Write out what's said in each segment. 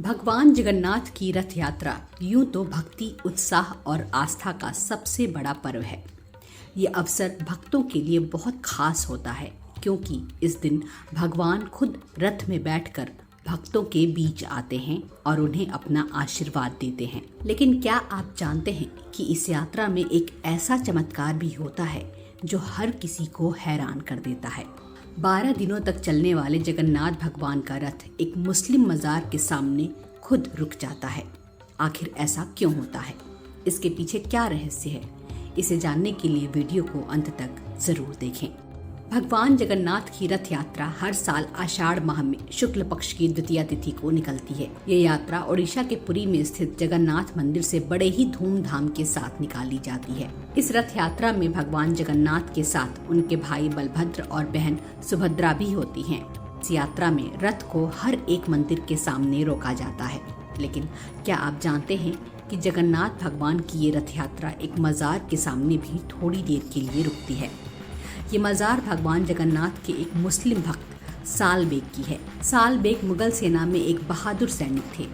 भगवान जगन्नाथ की रथ यात्रा यूं तो भक्ति, उत्साह और आस्था का सबसे बड़ा पर्व है। ये अवसर भक्तों के लिए बहुत खास होता है क्योंकि इस दिन भगवान खुद रथ में बैठकर भक्तों के बीच आते हैं और उन्हें अपना आशीर्वाद देते हैं। लेकिन क्या आप जानते हैं कि इस यात्रा में एक ऐसा चमत्कार भी होता है जो हर किसी को हैरान कर देता है। 12 दिनों तक चलने वाले जगन्नाथ भगवान का रथ एक मुस्लिम मजार के सामने खुद रुक जाता है। आखिर ऐसा क्यों होता है? इसके पीछे क्या रहस्य है? इसे जानने के लिए वीडियो को अंत तक जरूर देखें। भगवान जगन्नाथ की रथ यात्रा हर साल आषाढ़ माह में शुक्ल पक्ष की द्वितीया तिथि को निकलती है। ये यात्रा ओडिशा के पुरी में स्थित जगन्नाथ मंदिर से बड़े ही धूमधाम के साथ निकाली जाती है। इस रथ यात्रा में भगवान जगन्नाथ के साथ उनके भाई बलभद्र और बहन सुभद्रा भी होती हैं। इस यात्रा में रथ को हर एक मंदिर के सामने रोका जाता है। लेकिन क्या आप जानते हैं कि जगन्नाथ भगवान की ये रथ यात्रा एक मजार के सामने भी थोड़ी देर के लिए रुकती है। ये मजार भगवान जगन्नाथ के एक मुस्लिम भक्त साल बेग की है। साल बेग मुगल सेना में एक बहादुर सैनिक थे।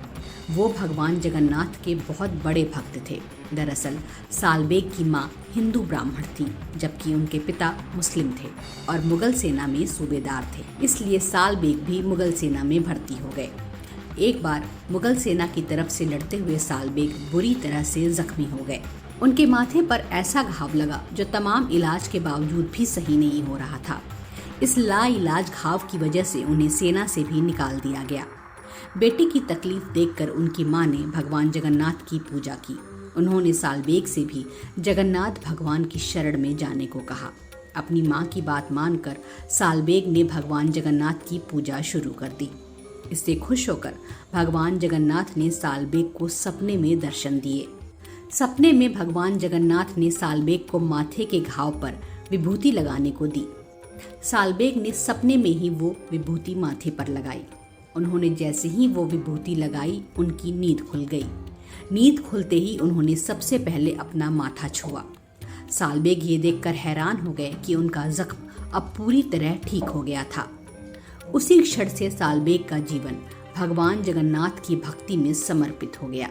वो भगवान जगन्नाथ के बहुत बड़े भक्त थे। दरअसल साल बेग की माँ हिंदू ब्राह्मण थी, जबकि उनके पिता मुस्लिम थे और मुगल सेना में सूबेदार थे। इसलिए साल बेग भी मुगल सेना में भर्ती हो गए। एक बार मुगल सेना की तरफ से लड़ते हुए साल बेग बुरी तरह से जख्मी हो गए। उनके माथे पर ऐसा घाव लगा जो तमाम इलाज के बावजूद भी सही नहीं हो रहा था। इस लाइलाज घाव की वजह से उन्हें सेना से भी निकाल दिया गया। बेटी की तकलीफ देखकर उनकी मां ने भगवान जगन्नाथ की पूजा की। उन्होंने सालबेग से भी जगन्नाथ भगवान की शरण में जाने को कहा। अपनी मां की बात मानकर सालबेग ने भगवान जगन्नाथ की पूजा शुरू कर दी। इससे खुश होकर भगवान जगन्नाथ ने सालबेग को सपने में दर्शन दिए। सपने में भगवान जगन्नाथ ने सालबेग को माथे के घाव पर विभूति लगाने को दी। सालबेग ने सपने में ही वो विभूति माथे पर लगाई। उन्होंने जैसे ही वो विभूति लगाई, उनकी नींद खुल गई। नींद खुलते ही उन्होंने सबसे पहले अपना माथा छुआ। सालबेग ये देखकर हैरान हो गए कि उनका जख्म अब पूरी तरह ठीक हो गया था। उसी क्षण से सालबेग का जीवन भगवान जगन्नाथ की भक्ति में समर्पित हो गया।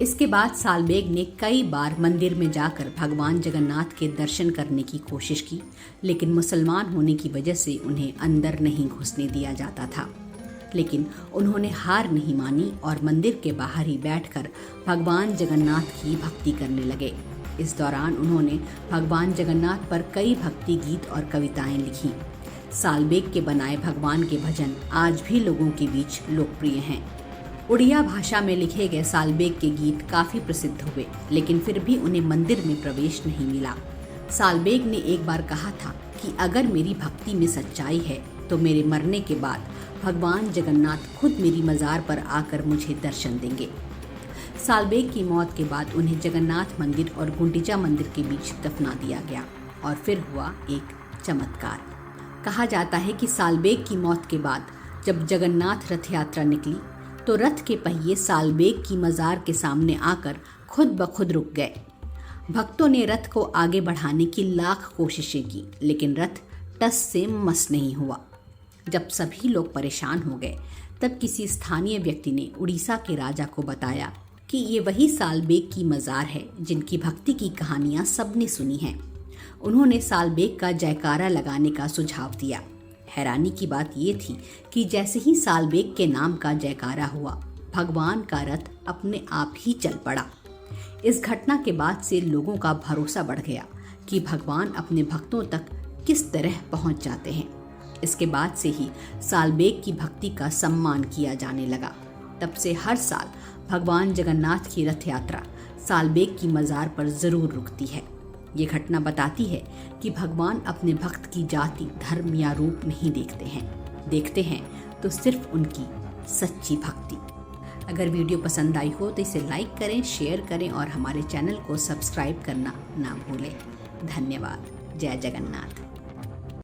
इसके बाद सालबेग ने कई बार मंदिर में जाकर भगवान जगन्नाथ के दर्शन करने की कोशिश की, लेकिन मुसलमान होने की वजह से उन्हें अंदर नहीं घुसने दिया जाता था। लेकिन उन्होंने हार नहीं मानी और मंदिर के बाहर ही बैठकर भगवान जगन्नाथ की भक्ति करने लगे। इस दौरान उन्होंने भगवान जगन्नाथ पर कई भक्ति गीत और कविताएं लिखी। सालबेग के बनाए भगवान के भजन आज भी लोगों के बीच लोकप्रिय हैं। उड़िया भाषा में लिखे गए सालबेग के गीत काफी प्रसिद्ध हुए, लेकिन फिर भी उन्हें मंदिर में प्रवेश नहीं मिला। सालबेग ने एक बार कहा था कि अगर मेरी भक्ति में सच्चाई है तो मेरे मरने के बाद भगवान जगन्नाथ खुद मेरी मजार पर आकर मुझे दर्शन देंगे। सालबेग की मौत के बाद उन्हें जगन्नाथ मंदिर और गुंडीचा मंदिर के बीच दफना दिया गया और फिर हुआ एक चमत्कार। कहा जाता है कि सालबेग की मौत के बाद जब जगन्नाथ रथ यात्रा निकली तो रथ के पहिए सालबेग की मजार के सामने आकर खुद ब खुद रुक गए। भक्तों ने रथ को आगे बढ़ाने की लाख कोशिशें की, लेकिन रथ टस से मस नहीं हुआ। जब सभी लोग परेशान हो गए, तब किसी स्थानीय व्यक्ति ने उड़ीसा के राजा को बताया कि ये वही सालबेग की मजार है जिनकी भक्ति की कहानियां सबने सुनी हैं। उन्होंने सालबेग का जयकारा लगाने का सुझाव दिया। हैरानी की बात ये थी कि जैसे ही सालबेग के नाम का जयकारा हुआ, भगवान का रथ अपने आप ही चल पड़ा। इस घटना के बाद से लोगों का भरोसा बढ़ गया कि भगवान अपने भक्तों तक किस तरह पहुंच जाते हैं। इसके बाद से ही सालबेग की भक्ति का सम्मान किया जाने लगा। तब से हर साल भगवान जगन्नाथ की रथ यात्रा सालबेग की मजार पर जरूर रुकती है। ये घटना बताती है कि भगवान अपने भक्त की जाति, धर्म या रूप नहीं देखते हैं तो सिर्फ उनकी सच्ची भक्ति। अगर वीडियो पसंद आई हो तो इसे लाइक करें, शेयर करें और हमारे चैनल को सब्सक्राइब करना ना भूलें। धन्यवाद। जय जगन्नाथ।